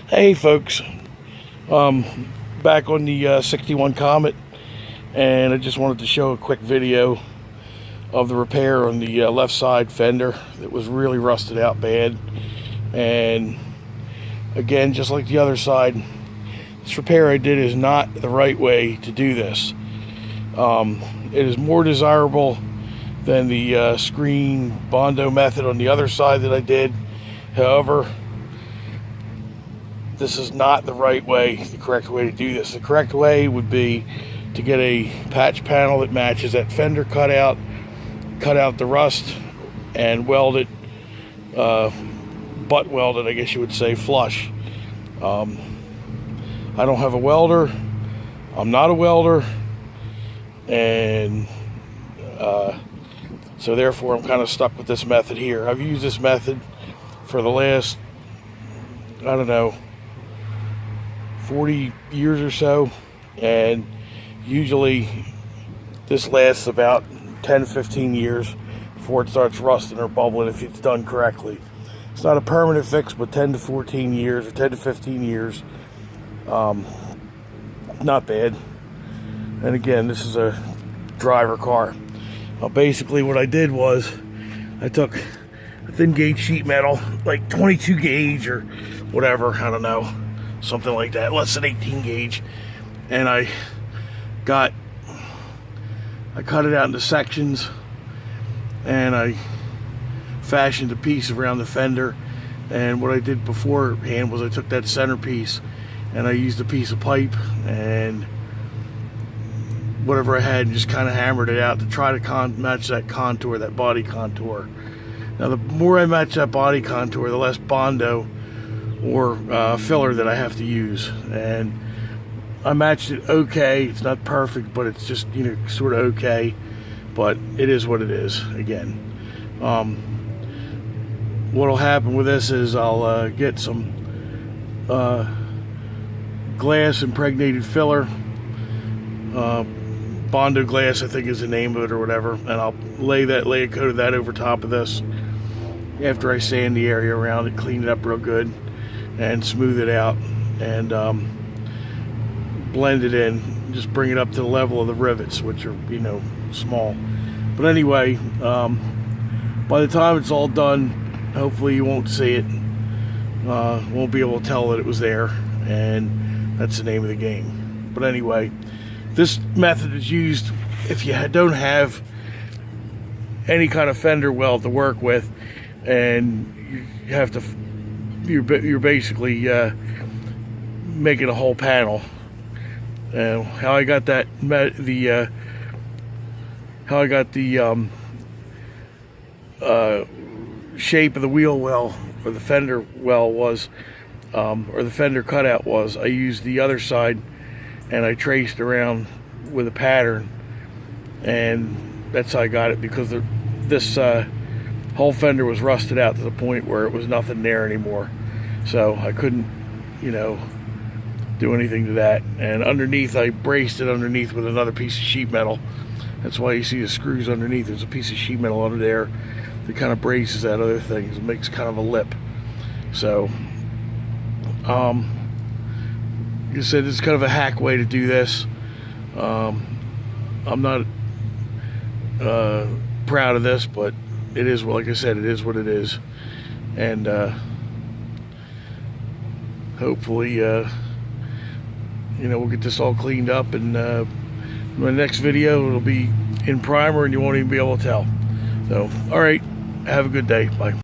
Hey folks, back on the 61 Comet, and I just wanted to show a quick video of the repair on the left side fender that was really rusted out bad. And again, just like the other side, this repair I did is not the right way to do this. It is more desirable than the screen Bondo method on the other side that I did. However, this is not the right way, the correct way to do this. The correct way would be to get a patch panel that matches that fender cutout, cut out the rust, and weld it, butt weld it, I guess you would say, flush. I don't have a welder. I'm not a welder, and so therefore I'm kind of stuck with this method here. I've used this method for the last, I don't know, 40 years or so, and usually this lasts about 10-15 years before it starts rusting or bubbling if it's done correctly. It's not a permanent fix, but 10 to 14 years or 10 to 15 years, not bad. And again, this is a driver car. Basically what I did was I took a thin gauge sheet metal, like 22 gauge or whatever, I don't know, something like that, less than 18 gauge, and I cut it out into sections, and I fashioned a piece around the fender. And what I did beforehand was I took that centerpiece and I used a piece of pipe and whatever I had and just kind of hammered it out to try to match that contour, that body contour. Now the more I match that body contour, the less Bondo or filler that I have to use. And I matched it okay. It's not perfect, but it's just, you know, sort of okay. But it is what it is. Again, what'll happen with this is I'll get some glass impregnated filler, Bondo glass I think is the name of it or whatever, and I'll lay a coat of that over top of this after I sand the area around it, clean it up real good and smooth it out, and blend it in, just bring it up to the level of the rivets, which are, you know, small. But anyway, by the time it's all done, hopefully you won't see it, won't be able to tell that it was there, and that's the name of the game. But anyway, this method is used if you don't have any kind of fender weld to work with, and you have to, you're basically making a whole panel. How I got that, shape of the wheel well, or the fender well was, or the fender cutout was, I used the other side and I traced around with a pattern, and that's how I got it, because this whole fender was rusted out to the point where it was nothing there anymore, so I couldn't, you know, do anything to that. And underneath, I braced it underneath with another piece of sheet metal. That's why you see the screws underneath. There's a piece of sheet metal under there that kind of braces that other thing. It makes kind of a lip. So like I said, it's kind of a hack way to do this. I'm not proud of this, but it is, like I said, it is what it is. And hopefully you know, we'll get this all cleaned up, and my next video it'll be in primer and you won't even be able to tell. So alright, have a good day. Bye.